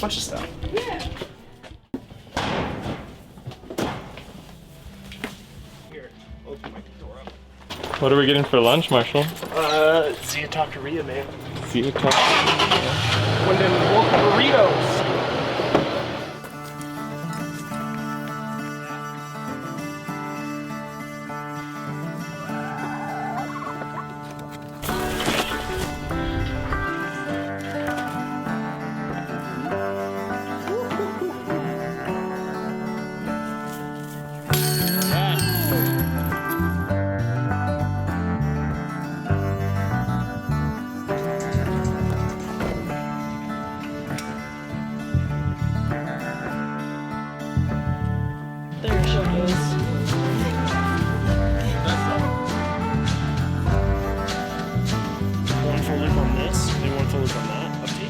bunch of stuff. Yeah. Here, open my door up. What are we getting for lunch, Marshall? Zia Taqueria, man. Zia Taqueria. One of them local burritos. One full loop on this, maybe one full loop on that. Up to you.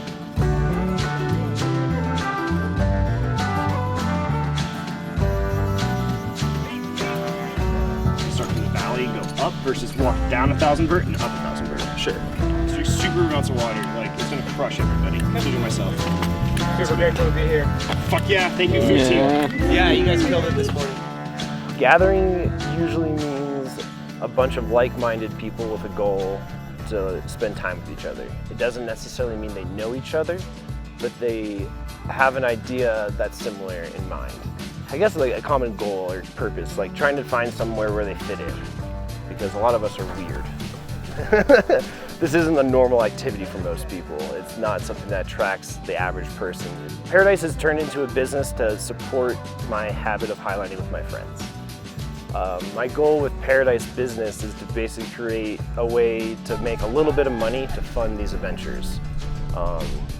Start from the valley, go up versus walk down 1,000 vert and up 1,000 vert. Sure. So super amounts of water, like it's gonna crush everybody, including myself. Here's a bear to be here. Fuck yeah, thank you, food team. Yeah, you guys killed it this morning. Gathering usually means a bunch of like-minded people with a goal to spend time with each other. It doesn't necessarily mean they know each other, but they have an idea that's similar in mind. I guess like a common goal or purpose, like trying to find somewhere where they fit in, because a lot of us are weird. This isn't a normal activity for most people. It's not something that attracts the average person. Paradise has turned into a business to support my habit of highlighting with my friends. My goal with Paradise Business is to basically create a way to make a little bit of money to fund these adventures,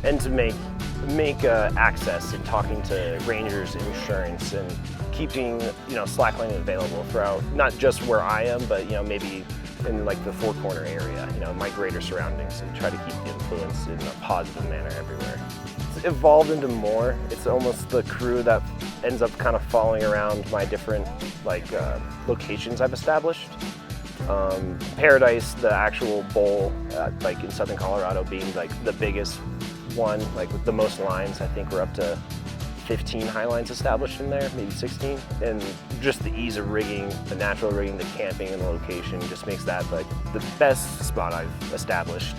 and to make access and talking to rangers, insurance, and keeping slacklining available throughout not just where I am, but maybe in like the Four Corner area, my greater surroundings, and try to keep the influence in a positive manner everywhere. It's evolved into more. It's almost the crew that ends up kind of following around my different locations I've established. Paradise, the actual bowl, like in Southern Colorado, being like the biggest one, like with the most lines. I think we're up to 15 highlines established in there, maybe 16. And just the ease of rigging, the natural rigging, the camping, and the location just makes that like the best spot I've established.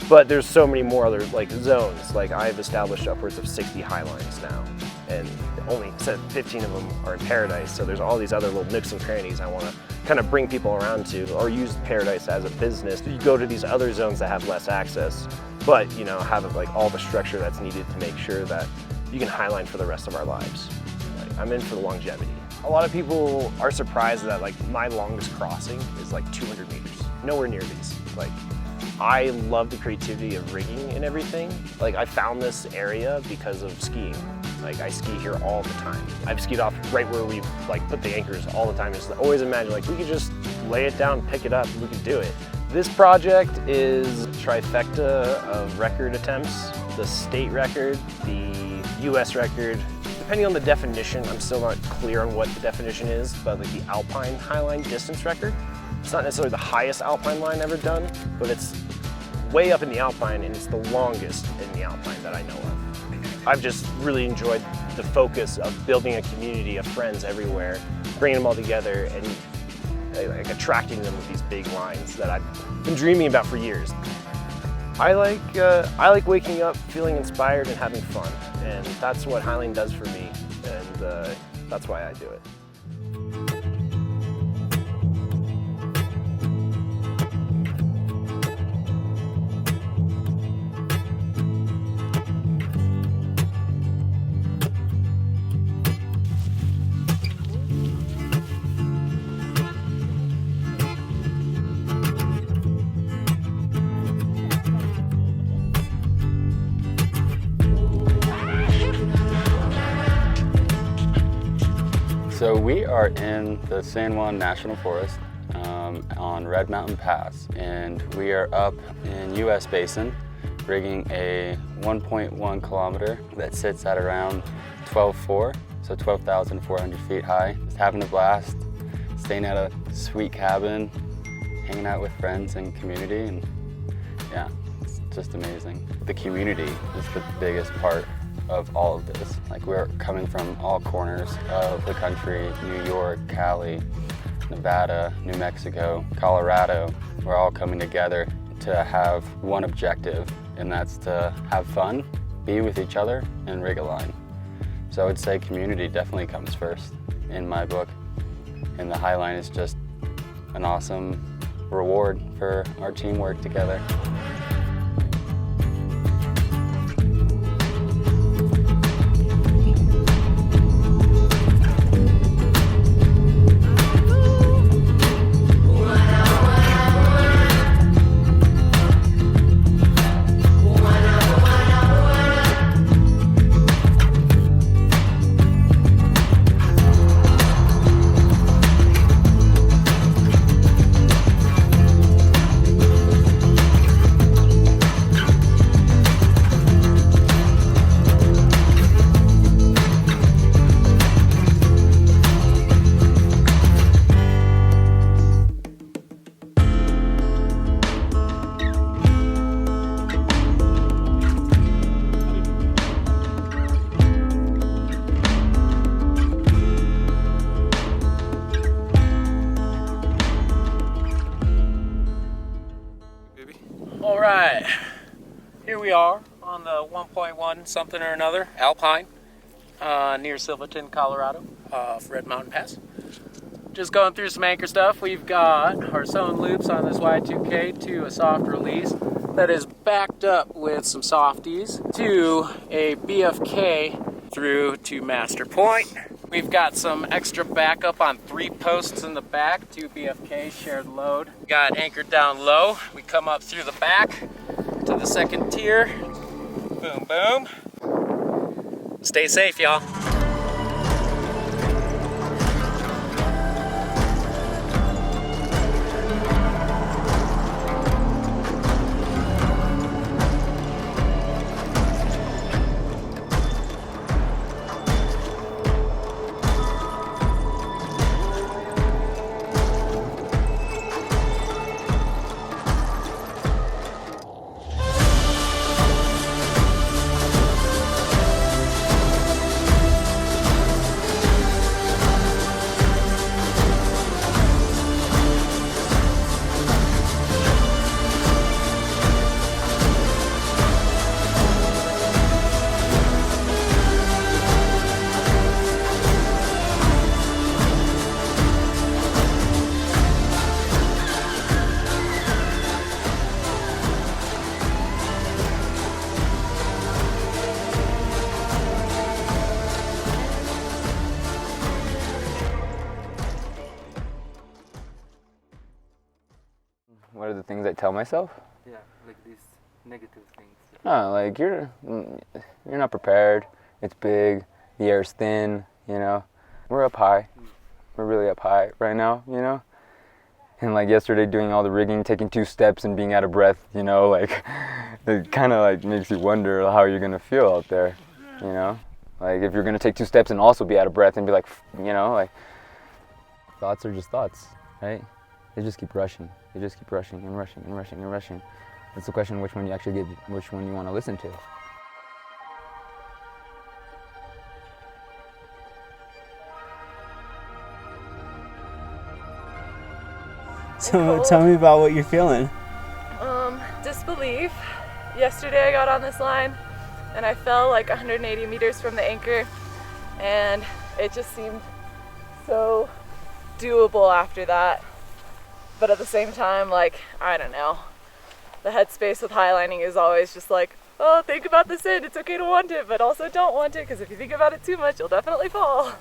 But there's so many more other zones. Like I've established upwards of 60 highlines now, and only 15 of them are in Paradise. So there's all these other little nooks and crannies I want to kind of bring people around to, or use Paradise as a business. You go to these other zones that have less access, but have like all the structure that's needed to make sure that you can highline for the rest of our lives. I'm in for the longevity. A lot of people are surprised that my longest crossing is 200 meters. Nowhere near these. I love the creativity of rigging and everything. I found this area because of skiing. I ski here all the time. I've skied off right where we've put the anchors all the time. Just always imagine we could just lay it down, pick it up, and we could do it. This project is a trifecta of record attempts: the state record, the US record. Depending on the definition, I'm still not clear on what the definition is, but the Alpine highline distance record. It's not necessarily the highest Alpine line ever done, but it's way up in the Alpine, and it's the longest in the Alpine that I know of. I've just really enjoyed the focus of building a community of friends everywhere, bringing them all together, and attracting them with these big lines that I've been dreaming about for years. I like waking up feeling inspired and having fun, and that's what highline does for me, and that's why I do it. So we are in the San Juan National Forest on Red Mountain Pass, and we are up in US Basin rigging a 1.1 kilometer that sits at around 12,400, so 12,400 feet high. Just having a blast, staying at a sweet cabin, hanging out with friends and community, and yeah, it's just amazing. The community is the biggest part of all of this. Like, we're coming from all corners of the country, New York, Cali, Nevada, New Mexico, Colorado. We're all coming together to have one objective, and that's to have fun, be with each other, and rig a line. So I would say community definitely comes first in my book. And the highline is just an awesome reward for our teamwork together. All right, here we are on the 1.1 something or another, Alpine, near Silverton, Colorado, Red Mountain Pass. Just going through some anchor stuff. We've got our sewn loops on this Y2K to a soft release that is backed up with some softies to a BFK through to master point. We've got some extra backup on 3 posts in the back, 2 BFK shared load. Got anchored down low. We come up through the back to the second tier. Boom, boom. Stay safe, y'all. What are the things I tell myself? Yeah, like these negative things. No, like you're not prepared. It's big. The air's thin. You know, we're up high. We're really up high right now. You know, and like yesterday, doing all the rigging, taking 2 steps and being out of breath. You know, like it kind of like makes you wonder how you're gonna feel out there. You know, like if you're gonna take 2 steps and also be out of breath and be like, you know, like thoughts are just thoughts, right? They just keep rushing. They just keep rushing and rushing and rushing and rushing. It's the question which one you actually get, which one you want to listen to. So tell me about what you're feeling. Disbelief. Yesterday I got on this line and I fell like 180 meters from the anchor, and it just seemed so doable after that. But at the same time, like, I don't know. The headspace with highlining is always just like, oh, think about this end. It's okay to want it, but also don't want it, because if you think about it too much, you'll definitely fall.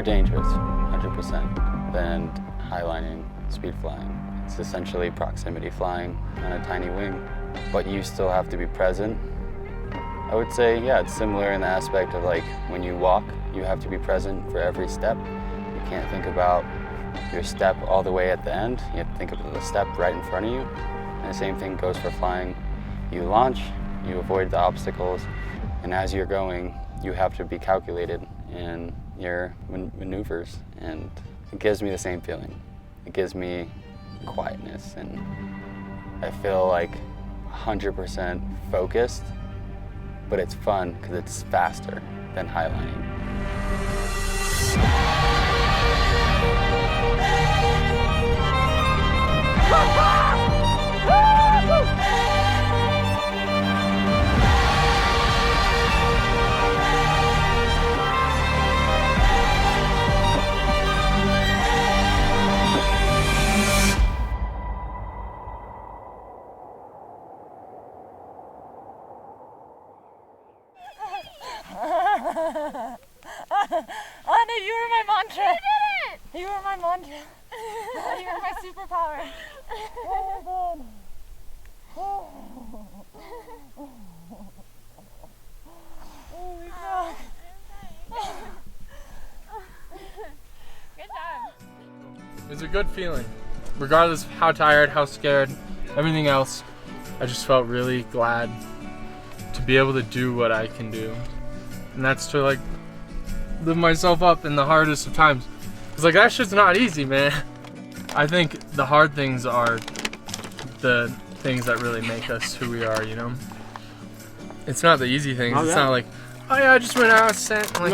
dangerous, 100%, than highlining, speed flying. It's essentially proximity flying on a tiny wing, but you still have to be present. I would say, yeah, it's similar in the aspect of like when you walk, you have to be present for every step. You can't think about your step all the way at the end. You have to think of the step right in front of you. And the same thing goes for flying. You launch, you avoid the obstacles, and as you're going, you have to be calculated in your maneuvers, and it gives me the same feeling. It gives me quietness, and I feel like 100% focused, but it's fun because it's faster than highlining. Anna, you were my mantra. You did it! You were my mantra. You were my superpower. Oh my god. Oh my god. Good job. It's a good feeling. Regardless of how tired, how scared, everything else, I just felt really glad to be able to do what I can do. And that's to like lift myself up in the hardest of times. Cause like that shit's not easy, man. I think the hard things are the things that really make us who we are, you know? It's not the easy things. It's not like, oh yeah, I just went out, sent like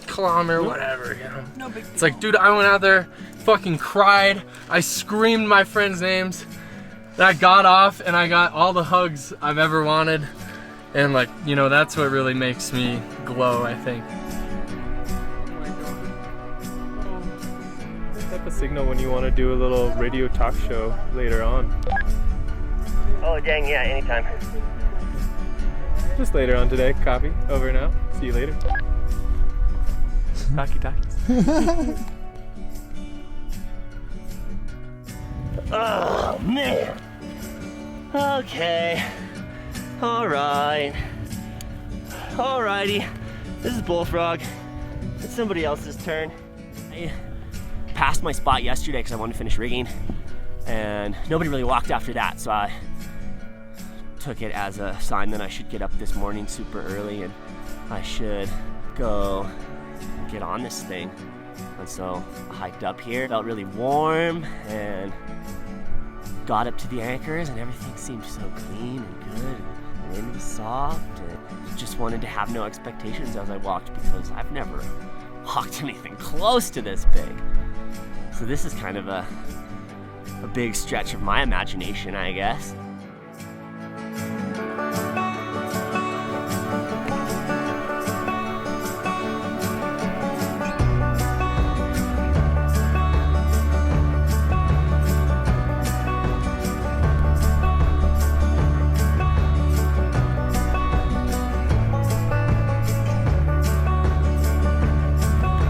kilometer, whatever, you know? No big deal. It's like, dude, I went out there, fucking cried, I screamed my friends' names, then I got off and I got all the hugs I've ever wanted. And like, you know, that's what really makes me glow, I think. Type of signal when you want to do a little radio talk show later on. Oh dang, yeah, anytime. Just later on today. Copy. Over and out. See you later. Talkies. Oh man. Okay. Alright. Alrighty. This is Bullfrog. It's somebody else's turn. I passed my spot yesterday because I wanted to finish rigging, and nobody really walked after that, so I took it as a sign that I should get up this morning super early and I should go get on this thing. And so I hiked up here, felt really warm, and got up to the anchors, and everything seemed so clean and good, and the wind was soft, and just wanted to have no expectations as I walked because I've never walked anything close to this big. So this is kind of a big stretch of my imagination, I guess.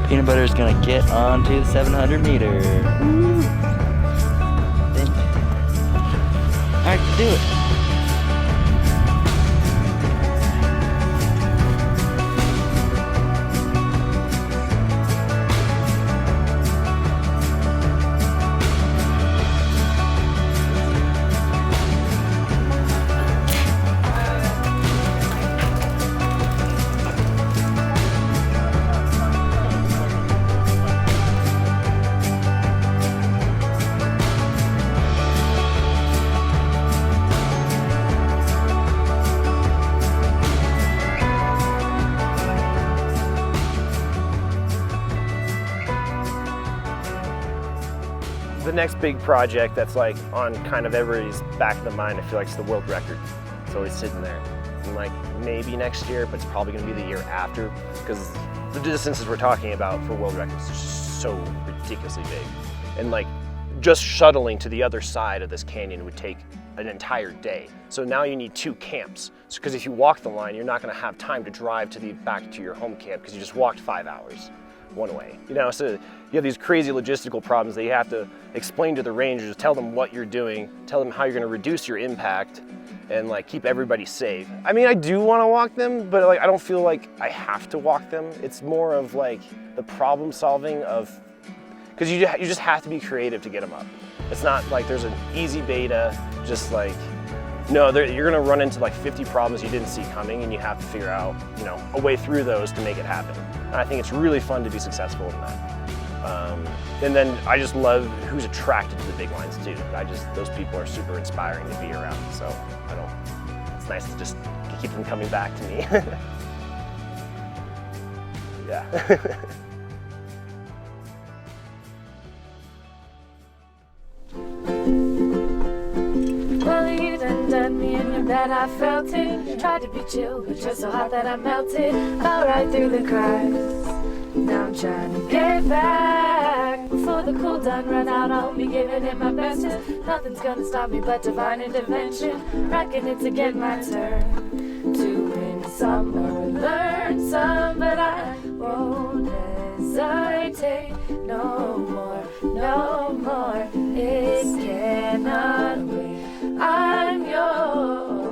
Peanut butter is gonna get onto the 700 meter. Woo. Alright, do it. The next big project that's like on kind of everybody's back of the mind, I feel like, it's the world record. It's always sitting there. And like maybe next year, but it's probably gonna be the year after, because the distances we're talking about for world records is just so ridiculously big. And like just shuttling to the other side of this canyon would take an entire day. So now you need 2 camps. Because if you walk the line, you're not gonna have time to drive to back to your home camp because you just walked 5 hours. one way. You know, so you have these crazy logistical problems that you have to explain to the rangers, tell them what you're doing, tell them how you're gonna reduce your impact, and like keep everybody safe. I mean, I do want to walk them, but like I don't feel like I have to walk them. It's more of like the problem solving of, because you just have to be creative to get them up. It's not like there's an easy beta, just like, no, you're gonna run into like 50 problems you didn't see coming, and you have to figure out, you know, a way through those to make it happen. And I think it's really fun to be successful in that. And then I just love who's attracted to the big lines too. Those people are super inspiring to be around. So it's nice to just keep them coming back to me. Yeah. Well, you done me in your bed, I felt it. You tried to be chill, but you're so hot that I melted. Fell right through the cracks. Now I'm trying to get back. Before the cool done run out, I'll be giving it my best. Nothing's gonna stop me but divine intervention. Reckon it's again my turn to win some or learn some, but I won't hesitate no more, no more. It cannot wait. I'm yours.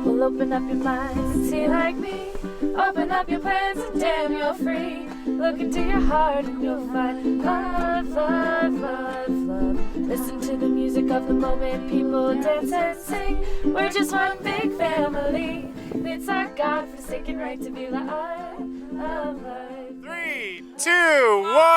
Well, open up your mind and see like me. Open up your plans and damn, you're free. Look into your heart and you'll find love, love, love, love. Listen to the music of the moment, people dance and sing. We're just one big family. It's our God-forsaken right to be alive. 3, 2, 1.